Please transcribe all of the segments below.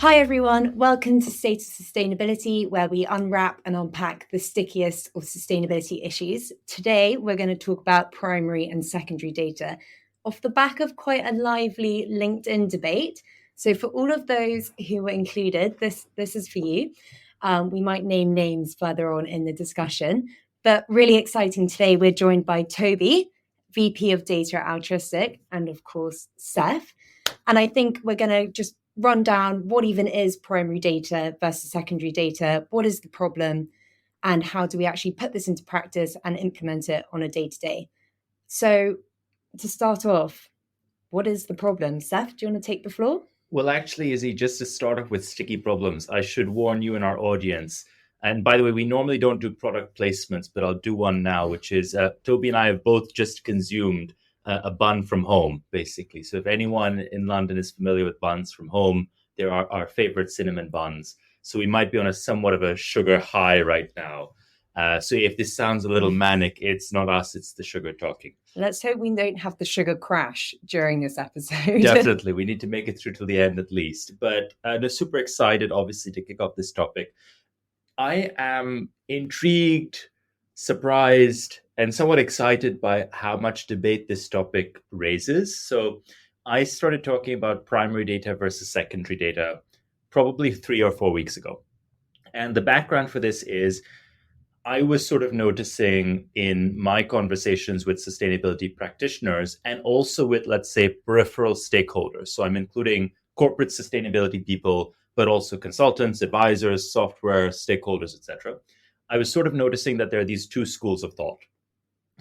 Hi everyone, welcome to State of Sustainability, where we unwrap and unpack the stickiest of sustainability issues. Today, we're going to talk about primary and secondary data off the back of quite a lively LinkedIn debate. So for all of those who were included, this is for you. We might name names further on in the discussion, but really exciting today, we're joined by Toby, VP of Data at Altruistic, and of course, Seth. And I think we're going to just run down what even is primary data versus secondary data, what is the problem, and how do we actually put this into practice and implement it on a day-to-day. So to start off, what is the problem? Seth, do you want to take the floor? Well, actually, Izzy, just to start off with sticky problems, I should warn you and our audience. And by the way, we normally don't do product placements, but I'll do one now, which is Toby and I have both just consumed a bun from home, basically. So if anyone in London is familiar with buns from home, they're our favorite cinnamon buns. So we might be on a somewhat of a sugar high right now. So if this sounds a little manic, it's not us, it's the sugar talking. Let's hope we don't have the sugar crash during this episode. Definitely. We need to make it through to the end at least. But I'm super excited, obviously, to kick off this topic. I am intrigued, surprised, and somewhat excited by how much debate this topic raises. So I started talking about primary data versus secondary data probably 3 or 4 weeks ago. And the background for this is I was sort of noticing in my conversations with sustainability practitioners and also with, let's say, peripheral stakeholders. So I'm including corporate sustainability people, but also consultants, advisors, software, stakeholders, etc. I was sort of noticing that there are these two schools of thought.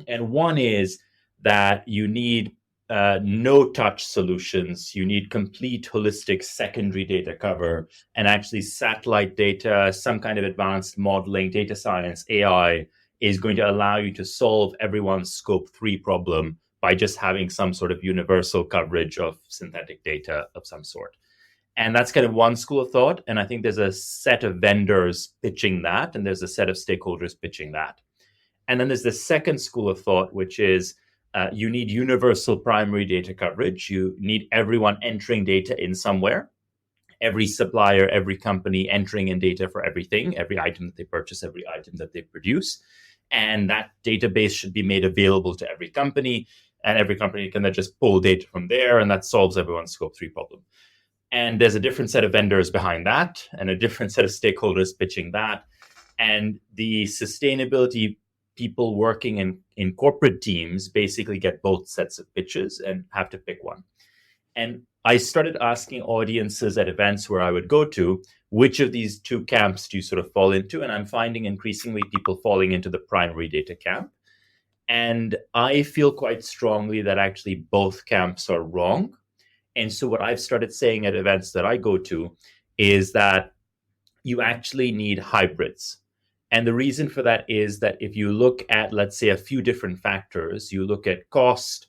And one is that you need no-touch solutions. You need complete holistic secondary data cover and actually satellite data, some kind of advanced modeling, data science, AI is going to allow you to solve everyone's scope 3 problem by just having some sort of universal coverage of synthetic data of some sort. And that's kind of one school of thought. And I think there's a set of vendors pitching that, and there's a set of stakeholders pitching that. And then there's the second school of thought, which is you need universal primary data coverage. You need everyone entering data in somewhere. Every supplier, every company entering in data for everything, every item that they purchase, every item that they produce. And that database should be made available to every company. And every company can then just pull data from there, and that solves everyone's scope 3 problem. And there's a different set of vendors behind that and a different set of stakeholders pitching that. And the sustainability people working in corporate teams basically get both sets of pitches and have to pick one. And I started asking audiences at events where I would go to, which of these two camps do you sort of fall into? And I'm finding increasingly people falling into the primary data camp. And I feel quite strongly that actually both camps are wrong. And so what I've started saying at events that I go to is that you actually need hybrids. And the reason for that is that if you look at, let's say, a few different factors, you look at cost,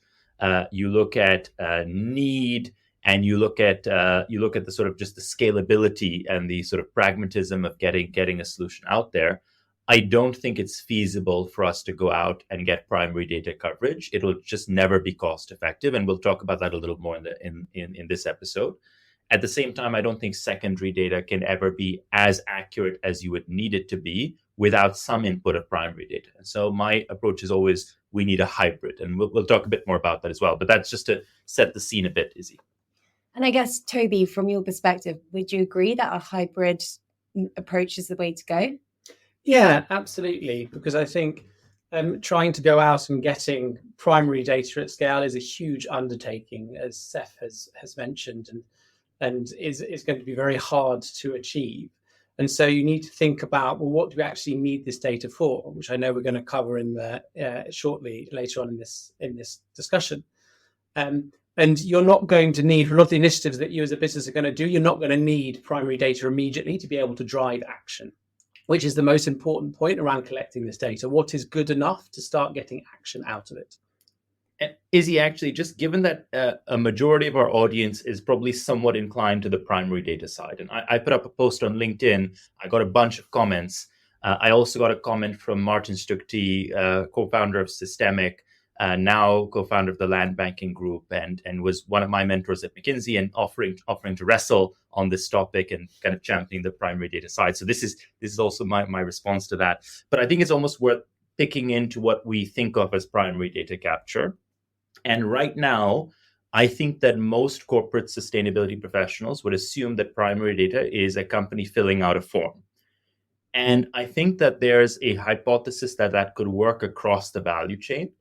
you look at need, and you look at the sort of just the scalability and the sort of pragmatism of getting a solution out there. I don't think it's feasible for us to go out and get primary data coverage. It'll just never be cost effective, and we'll talk about that a little more in this episode. At the same time, I don't think secondary data can ever be as accurate as you would need it to be without some input of primary data. And so my approach is always we need a hybrid, and we'll talk a bit more about that as well. But that's just to set the scene a bit, Izzy. And I guess, Toby, from your perspective, would you agree that a hybrid approach is the way to go? Yeah, absolutely. Because I think trying to go out and getting primary data at scale is a huge undertaking, as Seth has mentioned, and is going to be very hard to achieve. And so you need to think about, well, what do we actually need this data for? Which I know we're going to cover in shortly later on in this discussion. And you're not going to need, for a lot of the initiatives that you as a business are going to do, you're not going to need primary data immediately to be able to drive action, which is the most important point around collecting this data. What is good enough to start getting action out of it? And Izzy, actually, just given that a majority of our audience is probably somewhat inclined to the primary data side, and I put up a post on LinkedIn, I got a bunch of comments. I also got a comment from Martin Stukti, co-founder of Systemic, now co-founder of the Land Banking Group, and was one of my mentors at McKinsey, and offering to wrestle on this topic and kind of championing the primary data side. So this is also my response to that. But I think it's almost worth picking into what we think of as primary data capture. And right now, I think that most corporate sustainability professionals would assume that primary data is a company filling out a form. And I think that there's a hypothesis that could work across the value chain.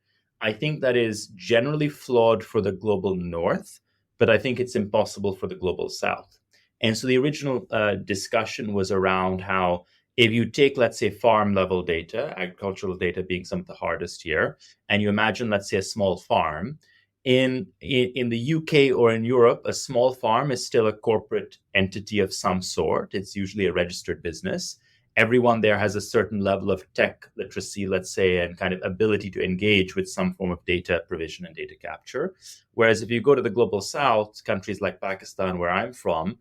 I think that is generally flawed for the global north, but I think it's impossible for the global south. And so the original discussion was around how if you take, let's say, farm level data, agricultural data being some of the hardest here, and you imagine, let's say, a small farm, in the UK or in Europe, a small farm is still a corporate entity of some sort. It's usually a registered business. Everyone there has a certain level of tech literacy, let's say, and kind of ability to engage with some form of data provision and data capture. Whereas if you go to the global south, countries like Pakistan, where I'm from,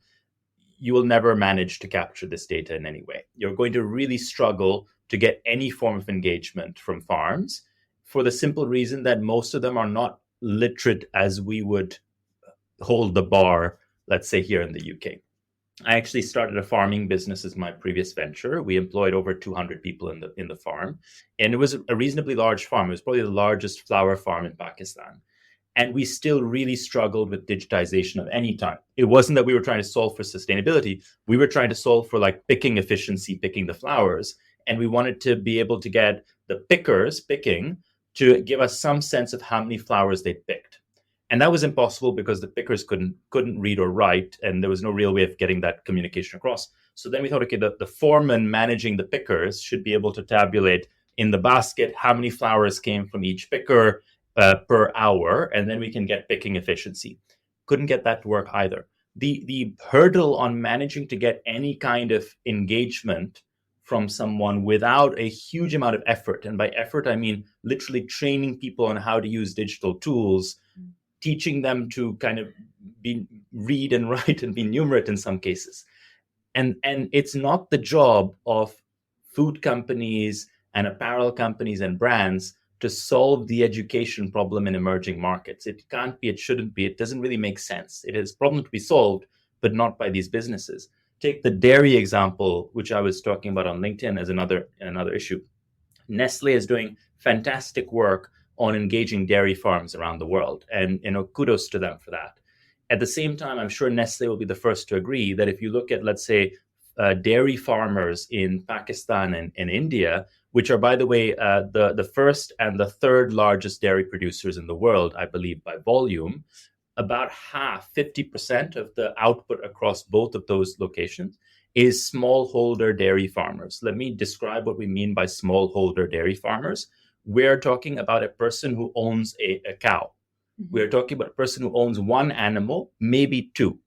you will never manage to capture this data in any way. You're going to really struggle to get any form of engagement from farms for the simple reason that most of them are not literate as we would hold the bar, let's say, here in the UK. I actually started a farming business as my previous venture. We employed over 200 people in the farm, and it was a reasonably large farm. It was probably the largest flower farm in Pakistan. And we still really struggled with digitization of any type. It wasn't that we were trying to solve for sustainability. We were trying to solve for like picking efficiency, picking the flowers. And we wanted to be able to get the pickers picking to give us some sense of how many flowers they picked. And that was impossible because the pickers couldn't read or write, and there was no real way of getting that communication across. So then we thought, okay, the foreman managing the pickers should be able to tabulate in the basket how many flowers came from each picker per hour, and then we can get picking efficiency. Couldn't get that to work either. The hurdle on managing to get any kind of engagement from someone without a huge amount of effort, and by effort I mean literally training people on how to use digital tools, teaching them to kind of read and write and be numerate in some cases. And it's not the job of food companies and apparel companies and brands to solve the education problem in emerging markets. It can't be, it shouldn't be, it doesn't really make sense. It is a problem to be solved, but not by these businesses. Take the dairy example, which I was talking about on LinkedIn as another issue. Nestle is doing fantastic work on engaging dairy farms around the world. And kudos to them for that. At the same time, I'm sure Nestle will be the first to agree that if you look at, let's say, dairy farmers in Pakistan and India, which are, by the way, the first and the third largest dairy producers in the world, I believe, by volume, about half, 50% of the output across both of those locations is smallholder dairy farmers. Let me describe what we mean by smallholder dairy farmers. We're talking about a person who owns a cow. Mm-hmm. We're talking about a person who owns one animal, maybe two.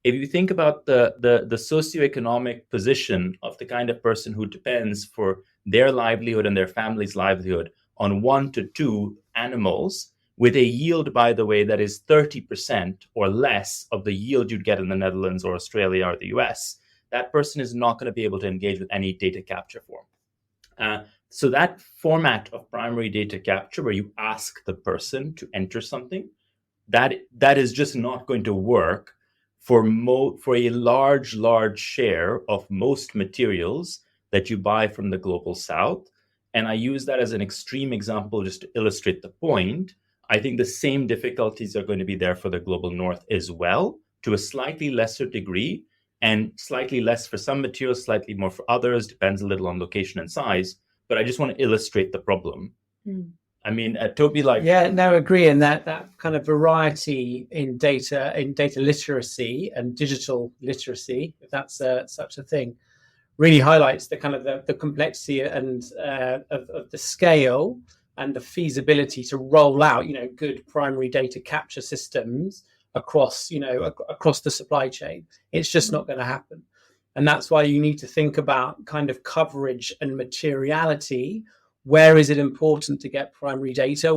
If you think about the socioeconomic position of the kind of person who depends for their livelihood and their family's livelihood on 1 to 2 animals, with a yield, by the way, that is 30% or less of the yield you'd get in the Netherlands or Australia or the US, that person is not going to be able to engage with any data capture form. So that format of primary data capture, where you ask the person to enter something, that is just not going to work for a large share of most materials that you buy from the global south. And I use that as an extreme example just to illustrate the point. I think the same difficulties are going to be there for the global north as well, to a slightly lesser degree, and slightly less for some materials, slightly more for others, depends a little on location and size. But I just want to illustrate the problem. I mean, Toby, agree. And that kind of variety in data literacy and digital literacy, if that's such a thing, really highlights the kind of the complexity and of the scale and the feasibility to roll out, good primary data capture systems across the supply chain. It's just not going to happen. And that's why you need to think about kind of coverage and materiality. Where is it important to get primary data?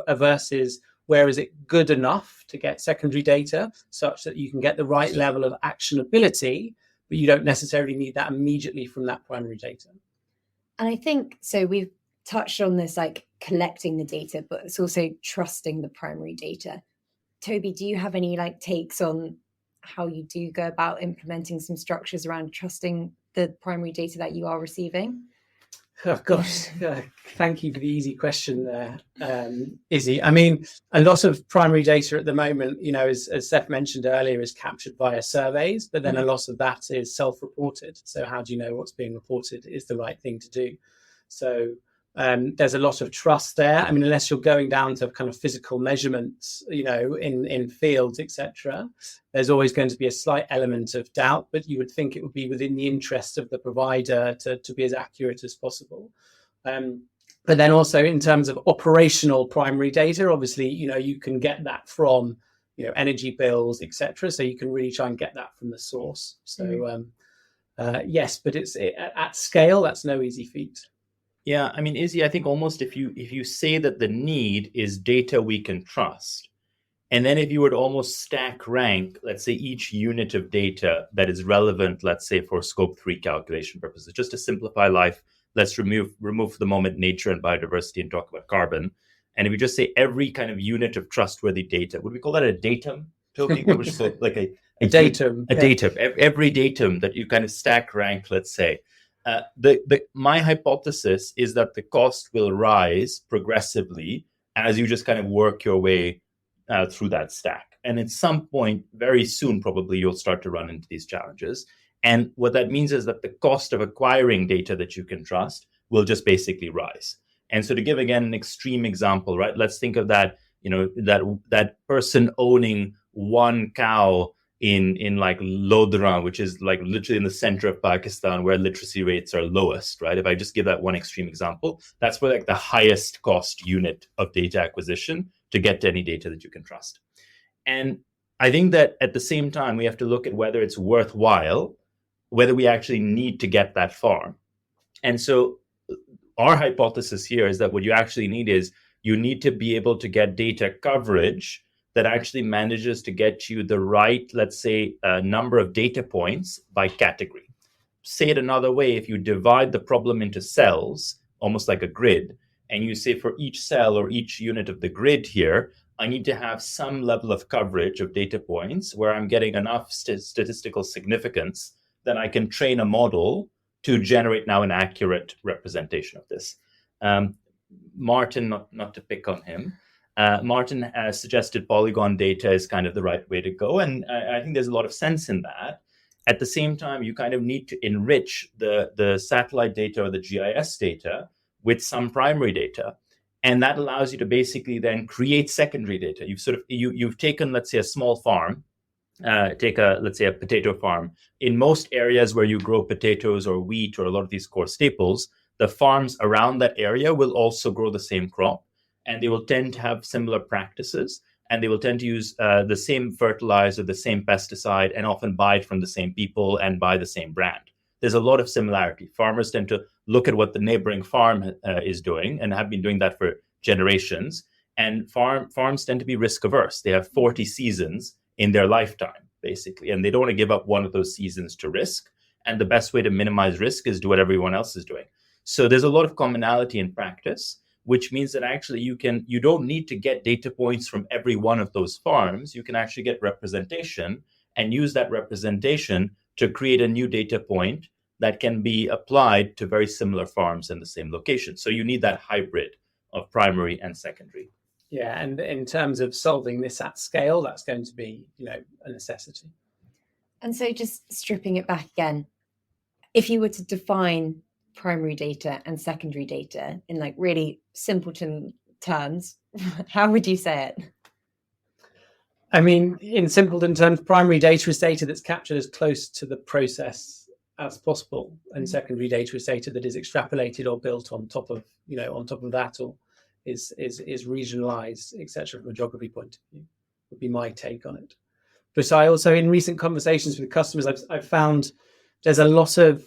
Versus where is it good enough to get secondary data, such that you can get the right level of actionability, but you don't necessarily need that immediately from that primary data. And I think so. We've touched on this, like collecting the data, but it's also trusting the primary data. Toby, do you have any like takes on how you do go about implementing some structures around trusting the primary data that you are receiving? Oh gosh, thank you for the easy question there, Izzy. I mean, a lot of primary data at the moment, as Seth mentioned earlier, is captured via surveys, but then a lot of that is self-reported. So how do you know what's being reported is the right thing to do? So there's a lot of trust there. I mean, unless you're going down to kind of physical measurements, in fields, etc., there's always going to be a slight element of doubt, but you would think it would be within the interest of the provider to be as accurate as possible. But then also in terms of operational primary data, obviously, you can get that from, energy bills, etc. So you can really try and get that from the source. So yes, but at scale, that's no easy feat. Yeah, I mean, Izzy, I think almost if you say that the need is data we can trust, and then if you would almost stack rank, let's say, each unit of data that is relevant, let's say, for scope 3 calculation purposes, just to simplify life, let's remove for the moment nature and biodiversity and talk about carbon. And if we just say every kind of unit of trustworthy data, would we call that a datum? Toby, like a datum. A datum. Every datum that you kind of stack rank, let's say. My hypothesis is that the cost will rise progressively as you just kind of work your way through that stack. And at some point, very soon, probably, you'll start to run into these challenges. And what that means is that the cost of acquiring data that you can trust will just basically rise. And so to give, again, an extreme example, right? Let's think of that, that person owning one cow in like Lodhra, which is like literally in the center of Pakistan where literacy rates are lowest, right? If I just give that one extreme example, that's where like the highest cost unit of data acquisition to get to any data that you can trust. And I think that at the same time, we have to look at whether it's worthwhile, whether we actually need to get that far. And so our hypothesis here is that what you actually need is you need to be able to get data coverage that actually manages to get you the right, let's say, number of data points by category. Say it another way, if you divide the problem into cells, almost like a grid, and you say for each cell or each unit of the grid here, I need to have some level of coverage of data points where I'm getting enough statistical significance that I can train a model to generate now an accurate representation of this. Martin, not to pick on him, Martin has suggested polygon data is kind of the right way to go. And I think there's a lot of sense in that. At the same time, you kind of need to enrich the satellite data or the GIS data with some primary data. And that allows you to basically then create secondary data. You've taken, let's say, a small farm, let's say a potato farm. In most areas where you grow potatoes or wheat or a lot of these core staples, the farms around that area will also grow the same crop. And they will tend to have similar practices, and they will tend to use the same fertilizer, the same pesticide, and often buy it from the same people and buy the same brand. There's a lot of similarity. Farmers tend to look at what the neighboring farm is doing and have been doing that for generations. And farms tend to be risk averse. They have 40 seasons in their lifetime, basically, and they don't want to give up one of those seasons to risk. And the best way to minimize risk is do what everyone else is doing. So there's a lot of commonality in practice, which means that actually you don't need to get data points from every one of those farms. You can actually get representation and use that representation to create a new data point that can be applied to very similar farms in the same location. So you need that hybrid of primary and secondary. Yeah, and in terms of solving this at scale, that's going to be, a necessity. And so just stripping it back again, if you were to define primary data and secondary data in like really simpleton terms, how would you say it? I mean, in simpleton terms, primary data is data that's captured as close to the process as possible, and secondary data is data that is extrapolated or built on top of that, or is regionalized, etc. From a geography point of view, would be my take on it. But I also, in recent conversations with customers, I've found there's a lot of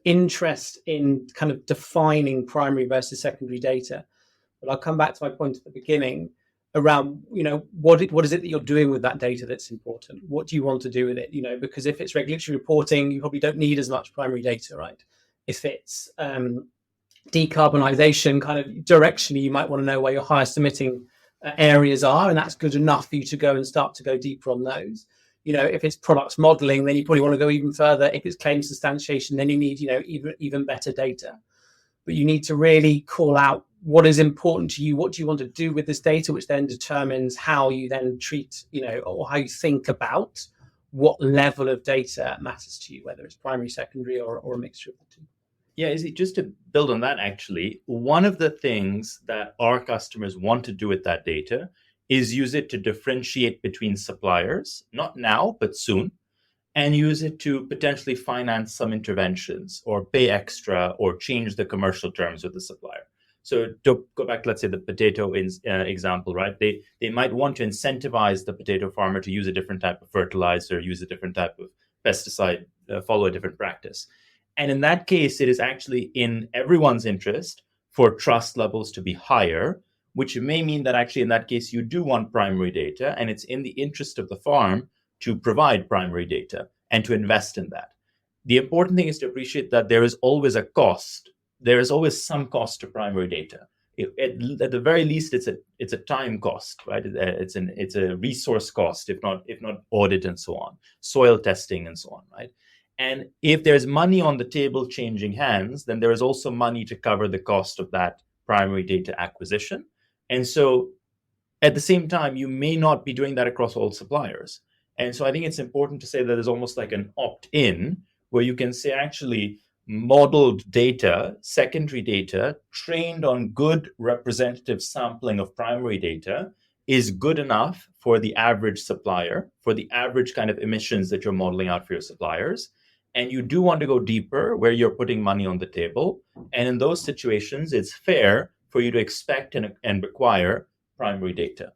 interest in kind of defining primary versus secondary data. But I'll come back to my point at the beginning around, what is it that you're doing with that data that's important? What do you want to do with it? Because if it's regulatory reporting, you probably don't need as much primary data, right? If it's decarbonisation, kind of directionally, you might want to know where your highest emitting areas are, and that's good enough for you to go and start to go deeper on those. If it's products modelling, then you probably want to go even further. If it's claims substantiation, then you need, even better data. But you need to really call out what is important to you. What do you want to do with this data, which then determines how you then treat, or how you think about what level of data matters to you, whether it's primary, secondary, or a mixture of the two. Yeah, is it just to build on that, actually, one of the things that our customers want to do with that data is use it to differentiate between suppliers, not now, but soon, and use it to potentially finance some interventions or pay extra or change the commercial terms with the supplier. So to go back, let's say the potato example, right? They might want to incentivize the potato farmer to use a different type of fertilizer, use a different type of pesticide, follow a different practice. And in that case, it is actually in everyone's interest for trust levels to be higher, which may mean that actually in that case, you do want primary data, and it's in the interest of the farm to provide primary data and to invest in that. The important thing is to appreciate that there is always a cost. There is always some cost to primary data. At the very least, it's a time cost, right? It's a resource cost, if not audit and so on, soil testing and so on, right? And if there's money on the table changing hands, then there is also money to cover the cost of that primary data acquisition. And so at the same time, you may not be doing that across all suppliers. And so I think it's important to say that there's almost like an opt-in where you can say actually modeled data, secondary data, trained on good representative sampling of primary data is good enough for the average supplier, for the average kind of emissions that you're modeling out for your suppliers. And you do want to go deeper where you're putting money on the table. And in those situations, it's fair for you to expect and require primary data.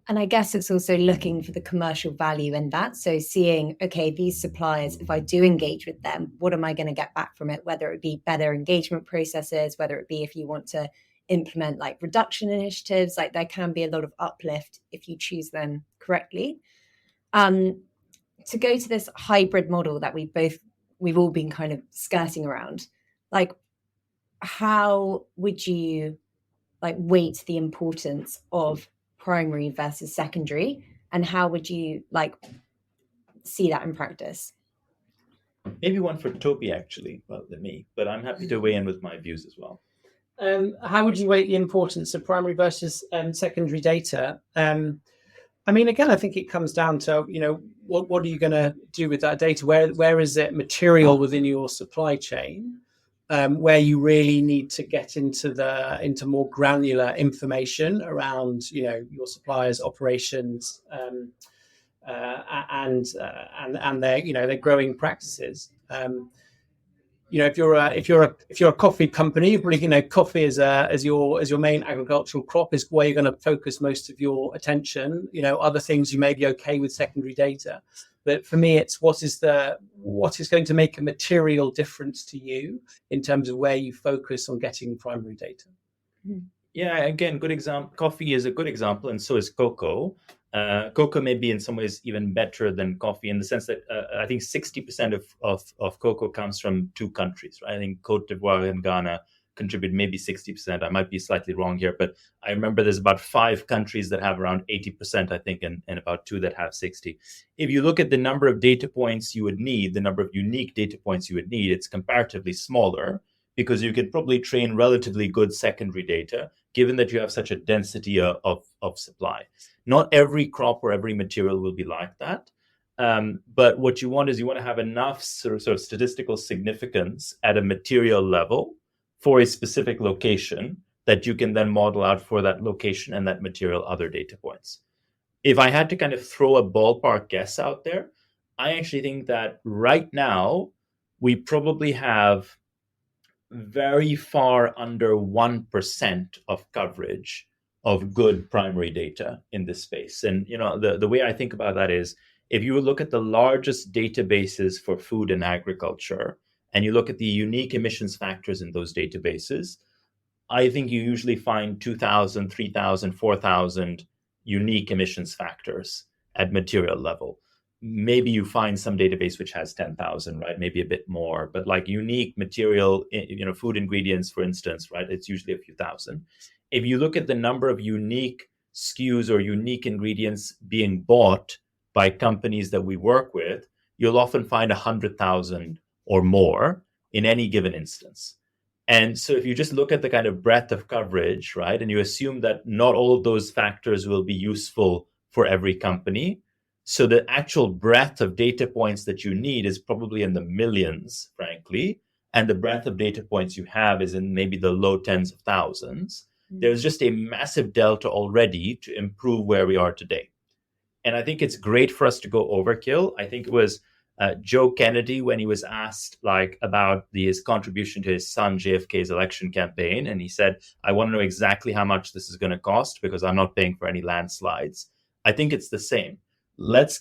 And I guess it's also looking for the commercial value in that. So seeing, okay, these suppliers, if I do engage with them, what am I going to get back from it? Whether it be better engagement processes, whether it be if you want to implement like reduction initiatives, like there can be a lot of uplift if you choose them correctly. To go to this hybrid model that we've all been kind of skirting around, like how would you like weight the importance of primary versus secondary, and how would you like see that in practice? Maybe one for Toby, actually, well, than me, but I'm happy to weigh in with my views as well. How would you weight the importance of primary versus secondary data? I mean, again, I think it comes down to, what are you going to do with that data? Where is it material within your supply chain? Where you really need to get into more granular information around, your suppliers' operations and their growing practices. If you're a coffee company, you probably coffee as your main agricultural crop is where you're going to focus most of your attention. Other things you may be okay with secondary data. But for me, it's what is going to make a material difference to you in terms of where you focus on getting primary data. Yeah, again, good example. Coffee is a good example, and so is cocoa. Cocoa may be in some ways even better than coffee in the sense that I think 60% of cocoa comes from two countries, right? I think Cote d'Ivoire and Ghana contribute maybe 60%. I might be slightly wrong here, but I remember there's about 5 countries that have around 80%, I think, and about 2 that have 60. If you look at the number of data points you would need, the number of unique data points you would need, it's comparatively smaller because you can probably train relatively good secondary data, given that you have such a density of supply. Not every crop or every material will be like that. But what you want is you want to have enough sort of statistical significance at a material level for a specific location that you can then model out for that location and that material other data points. If I had to kind of throw a ballpark guess out there, I actually think that right now we probably have very far under 1% of coverage of good primary data in this space. And the way I think about that is if you look at the largest databases for food and agriculture, and you look at the unique emissions factors in those databases, I think you usually find 2,000, 3,000, 4,000 unique emissions factors at material level. maybe you find some database which has 10,000, right? Maybe a bit more, but like unique material, food ingredients, for instance, right? It's usually a few thousand. If you look at the number of unique SKUs or unique ingredients being bought by companies that we work with, you'll often find 100,000 or more in any given instance. And so if you just look at the kind of breadth of coverage, right, and you assume that not all of those factors will be useful for every company, so the actual breadth of data points that you need is probably in the millions, frankly, and the breadth of data points you have is in maybe the low tens of thousands. There's just a massive delta already to improve where we are today. And I think it's great for us to go overkill. I think it was Joe Kennedy when he was asked about his contribution to his son JFK's election campaign. And he said, I want to know exactly how much this is going to cost because I'm not paying for any landslides. I think it's the same. Let's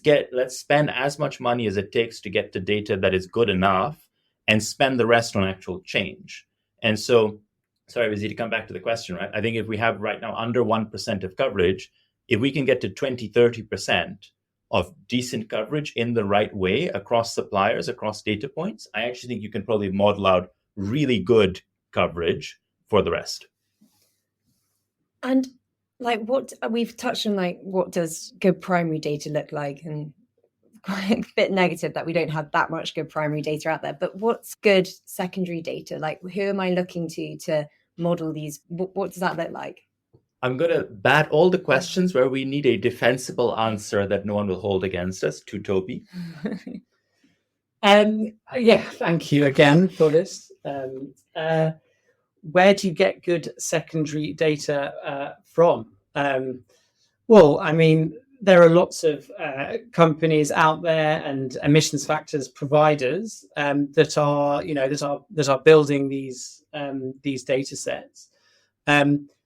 spend as much money as it takes to get to data that is good enough and spend the rest on actual change. And so, sorry, Vizzy, to come back to the question, right? I think if we have right now under 1% of coverage, if we can get to 20, 30% of decent coverage in the right way across suppliers, across data points, I actually think you can probably model out really good coverage for the rest. And what we've touched on, what does good primary data look like, and quite a bit negative that we don't have that much good primary data out there. But what's good secondary data? Who am I looking to model these? What does that look like? I'm going to bat all the questions where we need a defensible answer that no one will hold against us to Toby. Thank you again for this. Where do you get good secondary data from? Well, I mean, there are lots of companies out there and emissions factors providers that are building these data sets.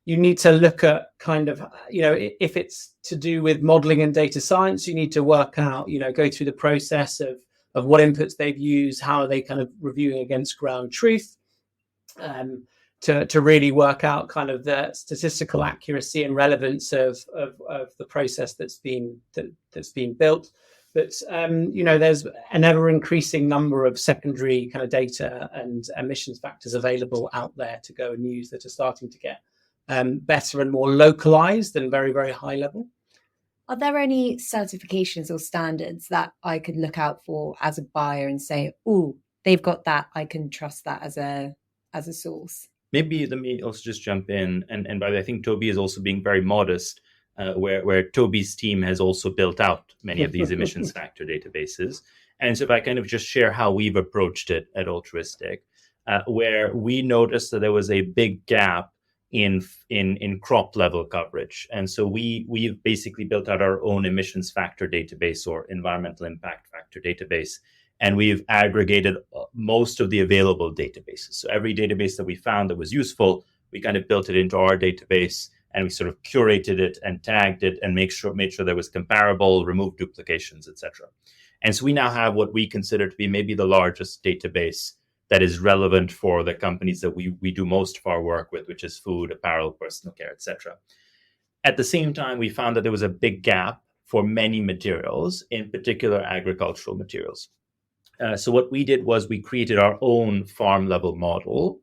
You need to look at if it's to do with modeling and data science, you need to work out, go through the process of what inputs they've used, how are they kind of reviewing against ground truth, to really work out kind of the statistical accuracy and relevance of the process that's been built. But there's an ever increasing number of secondary kind of data and emissions factors available out there to go and use that are starting to get better and more localized and very, very high level. Are there any certifications or standards that I could look out for as a buyer and say, oh, they've got that, I can trust that as a source? Maybe let me also just jump in. And by the way, I think Toby is also being very modest, where Toby's team has also built out many of these emissions factor databases. And so if I kind of just share how we've approached it at Altruistic, where we noticed that there was a big gap in crop level coverage. And so we've basically built out our own emissions factor database or environmental impact factor database. And we've aggregated most of the available databases. So every database that we found that was useful, we kind of built it into our database and we sort of curated it and tagged it and made sure there was comparable, removed duplications, etc. And so we now have what we consider to be maybe the largest database that is relevant for the companies that we do most of our work with, which is food, apparel, personal care, etc. At the same time, we found that there was a big gap for many materials, in particular agricultural materials. So what we did was we created our own farm level model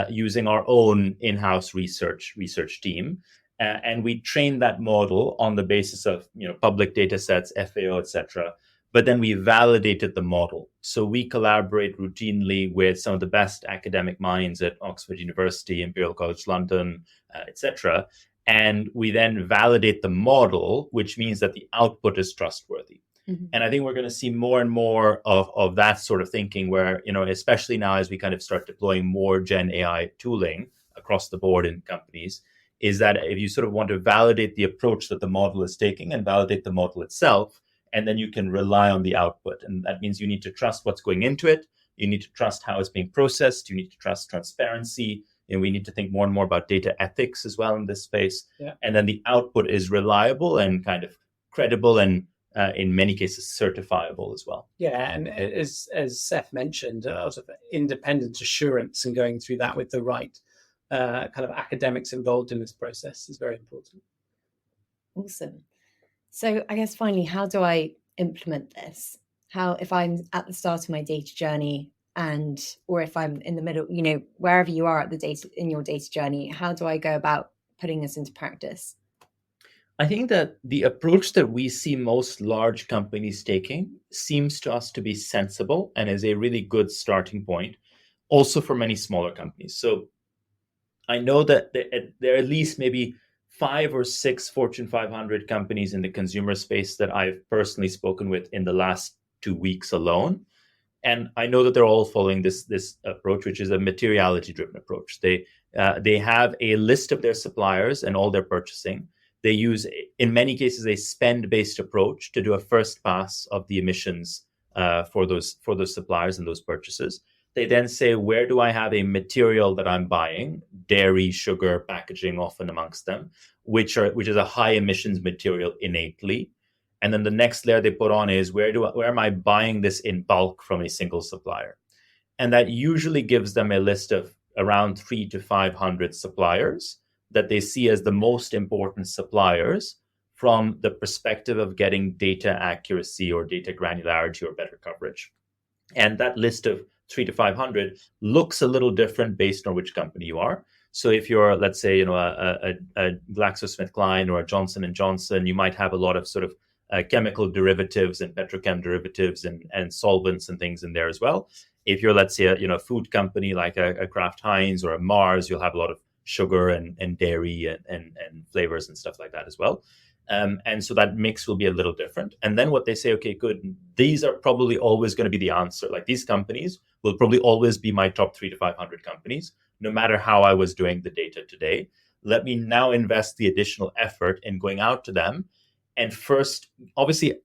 using our own in-house research team. And we trained that model on the basis of public data sets, FAO, etc. But then we validated the model. So we collaborate routinely with some of the best academic minds at Oxford University, Imperial College London, etc. And we then validate the model, which means that the output is trustworthy. Mm-hmm. And I think we're going to see more and more of that sort of thinking where, especially now as we kind of start deploying more Gen AI tooling across the board in companies, is that if you sort of want to validate the approach that the model is taking and validate the model itself, and then you can rely on the output. And that means you need to trust what's going into it. You need to trust how it's being processed. You need to trust transparency. And we need to think more and more about data ethics as well in this space. Yeah. And then the output is reliable and kind of credible and in many cases certifiable as well. Yeah, and as Seth mentioned, a lot of independent assurance and going through that with the right kind of academics involved in this process is very important. Awesome. So I guess finally, how do I implement this? How, if I'm at the start of my data journey or if I'm in the middle, wherever you are in your data journey, how do I go about putting this into practice? I think that the approach that we see most large companies taking seems to us to be sensible and is a really good starting point, also for many smaller companies. So I know that there are at least maybe 5 or 6 Fortune 500 companies in the consumer space that I've personally spoken with in the last 2 weeks alone. And I know that they're all following this approach, which is a materiality-driven approach. They have a list of their suppliers and all their purchasing. They use, in many cases, a spend-based approach to do a first pass of the emissions for those suppliers and those purchases. They then say, where do I have a material that I'm buying? Dairy, sugar, packaging, often amongst them, which is a high emissions material innately. And then the next layer they put on is where am I buying this in bulk from a single supplier? And that usually gives them a list of around 300 to 500 suppliers that they see as the most important suppliers from the perspective of getting data accuracy or data granularity or better coverage. And that list of 300 to 500 looks a little different based on which company you are. So if you're, let's say, a GlaxoSmithKline or a Johnson & Johnson, you might have a lot of sort of chemical derivatives and petrochem derivatives and solvents and things in there as well. If you're, let's say, a food company like a Kraft Heinz or a Mars, you'll have a lot of sugar and dairy and flavors and stuff like that as well. And so that mix will be a little different. And then what they say, okay, good, these are probably always going to be the answer. Like these companies will probably always be my top 300 to 500 companies, no matter how I was doing the data today. Let me now invest the additional effort in going out to them. And first, obviously,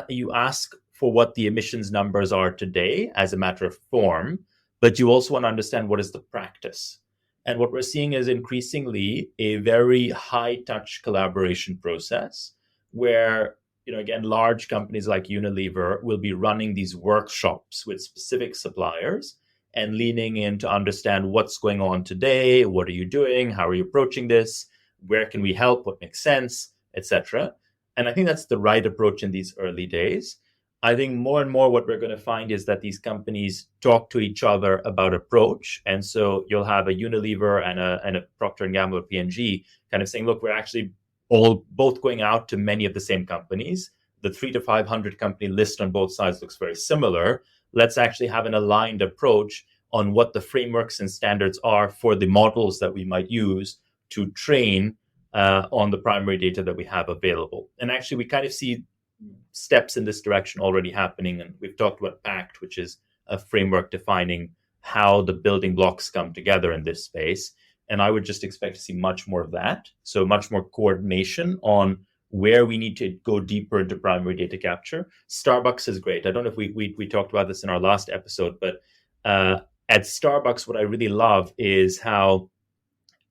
you ask for what the emissions numbers are today as a matter of form, but you also want to understand what is the practice. And what we're seeing is increasingly a very high-touch collaboration process where, again, large companies like Unilever will be running these workshops with specific suppliers and leaning in to understand what's going on today, what are you doing, how are you approaching this, where can we help, what makes sense, etc. And I think that's the right approach in these early days. I think more and more what we're going to find is that these companies talk to each other about approach. And so you'll have a Unilever and a Procter & Gamble or P&G kind of saying, look, we're actually both going out to many of the same companies. The 300 to 500 company list on both sides looks very similar. Let's actually have an aligned approach on what the frameworks and standards are for the models that we might use to train on the primary data that we have available. And actually, we kind of see steps in this direction already happening. And we've talked about PACT, which is a framework defining how the building blocks come together in this space. And I would just expect to see much more of that. So much more coordination on where we need to go deeper into primary data capture. Starbucks is great. I don't know if we talked about this in our last episode, but at Starbucks, what I really love is how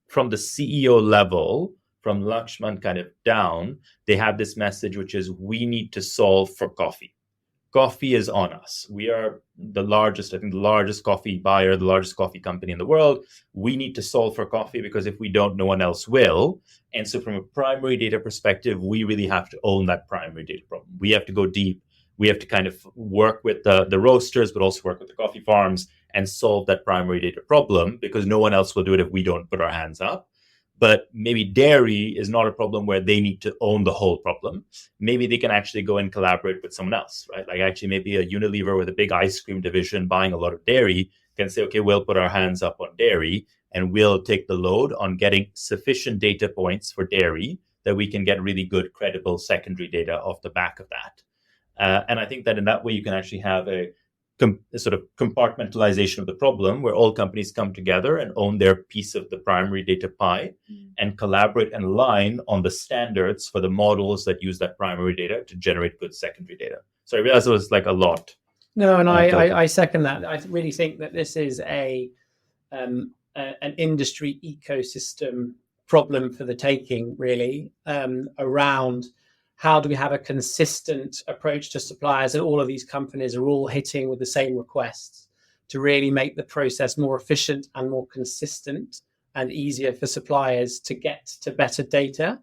from the CEO level, from Lakshman kind of down, they have this message, which is we need to solve for coffee. Coffee is on us. We are the largest coffee buyer, the largest coffee company in the world. We need to solve for coffee because if we don't, no one else will. And so from a primary data perspective, we really have to own that primary data problem. We have to go deep. We have to kind of work with the roasters, but also work with the coffee farms and solve that primary data problem because no one else will do it if we don't put our hands up. But maybe dairy is not a problem where they need to own the whole problem. Maybe they can actually go and collaborate with someone else, right? Like actually maybe a Unilever with a big ice cream division buying a lot of dairy can say, okay, we'll put our hands up on dairy and we'll take the load on getting sufficient data points for dairy that we can get really good, credible secondary data off the back of that. And I think that in that way, you can actually have a sort of compartmentalization of the problem where all companies come together and own their piece of the primary data pie and collaborate and align on the standards for the models that use that primary data to generate good secondary data. So I realized it was like a lot. No, and I second that. I really think that this is an industry ecosystem problem for the taking, really, around how do we have a consistent approach to suppliers that all of these companies are all hitting with the same requests to really make the process more efficient and more consistent and easier for suppliers to get to better data.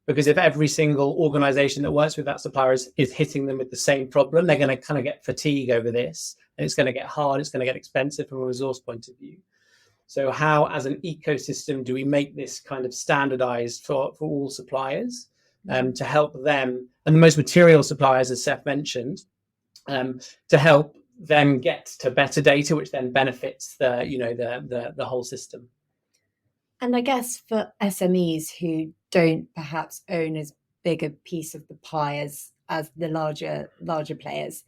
Because if every single organization that works with that supplier is hitting them with the same problem, they're going to kind of get fatigue over this, and it's going to get hard, it's going to get expensive from a resource point of view. So how, as an ecosystem, do we make this kind of standardized for all suppliers, to help them, and the most material suppliers, as Seth mentioned, to help them get to better data, which then benefits the whole system. And I guess for SMEs who don't perhaps own as big a piece of the pie as the larger players,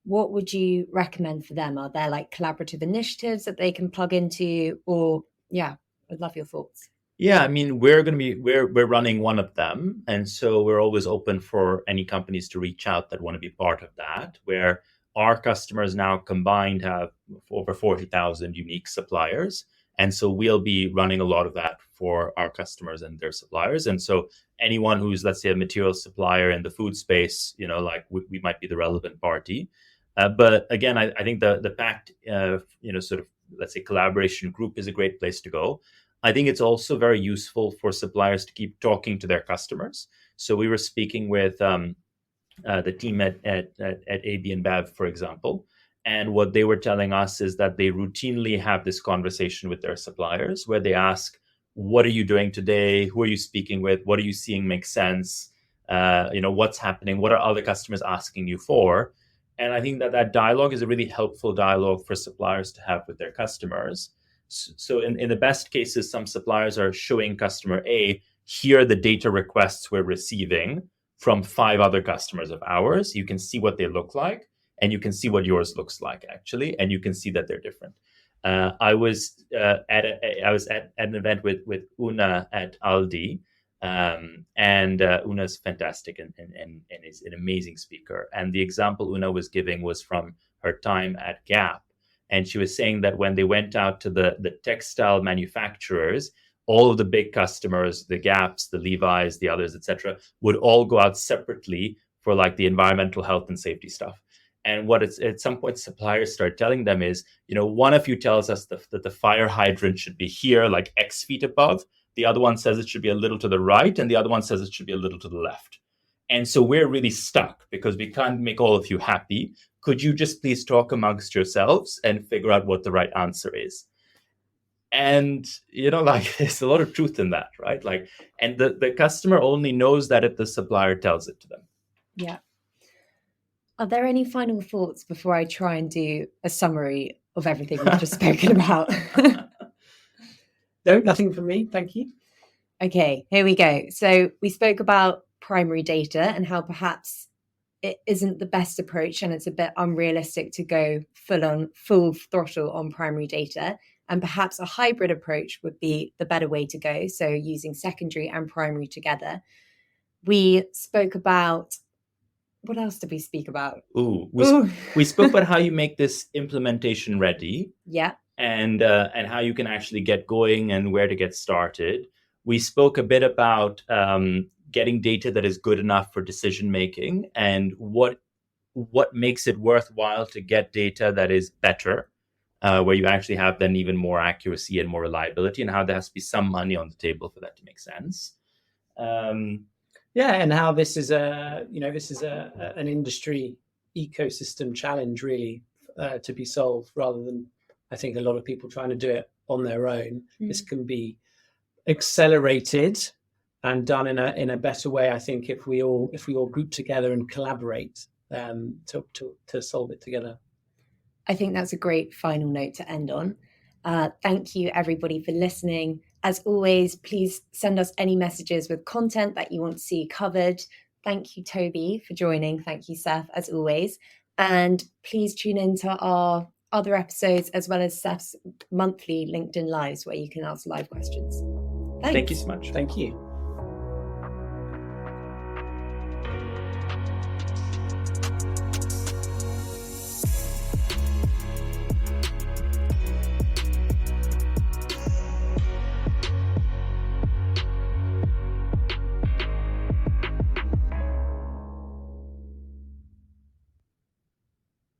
what would you recommend for them? Are there like collaborative initiatives that they can plug into? Or I'd love your thoughts. Yeah, I mean, we're running one of them, and so we're always open for any companies to reach out that want to be part of that, where our customers now combined have over 40,000 unique suppliers. And so we'll be running a lot of that for our customers and their suppliers. And so anyone who's, let's say, a material supplier in the food space, we might be the relevant party. But again, I think the pact, sort of, let's say, collaboration group is a great place to go. I think it's also very useful for suppliers to keep talking to their customers. So we were speaking with the team at AB InBev, for example. And what they were telling us is that they routinely have this conversation with their suppliers where they ask, what are you doing today? Who are you speaking with? What are you seeing make sense? What's happening? What are other customers asking you for? And I think that dialogue is a really helpful dialogue for suppliers to have with their customers. So in the best cases, some suppliers are showing customer A, here are the data requests we're receiving from 5 other customers of ours. You can see what they look like. And you can see what yours looks like, actually, and you can see that they're different. I was at an event with Una at Aldi, and Una's fantastic and is an amazing speaker. And the example Una was giving was from her time at Gap, and she was saying that when they went out to the textile manufacturers, all of the big customers, the Gaps, the Levi's, the others, etc., would all go out separately for like the environmental health and safety stuff. And what at some point suppliers start telling them is, one of you tells us that the fire hydrant should be here, like X feet above. The other one says it should be a little to the right, and the other one says it should be a little to the left. And so we're really stuck because we can't make all of you happy. Could you just please talk amongst yourselves and figure out what the right answer is? And, there's a lot of truth in that, right? And the customer only knows that if the supplier tells it to them. Yeah. Are there any final thoughts before I try and do a summary of everything we've just spoken about? No, nothing from me. Thank you. Okay, here we go. So we spoke about primary data and how perhaps it isn't the best approach and it's a bit unrealistic to go full throttle on primary data. And perhaps a hybrid approach would be the better way to go. So using secondary and primary together. We spoke about, what else did we speak about? We spoke about how you make this implementation ready. Yeah. And how you can actually get going and where to get started. We spoke a bit about getting data that is good enough for decision making and what makes it worthwhile to get data that is better, where you actually have then even more accuracy and more reliability, and how there has to be some money on the table for that to make sense. And how this is an industry ecosystem challenge really to be solved, rather than I think a lot of people trying to do it on their own. This can be accelerated and done in a better way, I think, if we all group together and collaborate to solve it together. I think that's a great final note to end on. Thank you, everybody, for listening. As always, please send us any messages with content that you want to see covered. Thank you, Toby, for joining. Thank you, Seth, as always. And please tune into our other episodes, as well as Seth's monthly LinkedIn Lives, where you can ask live questions. Thanks. Thank you so much. Thank you.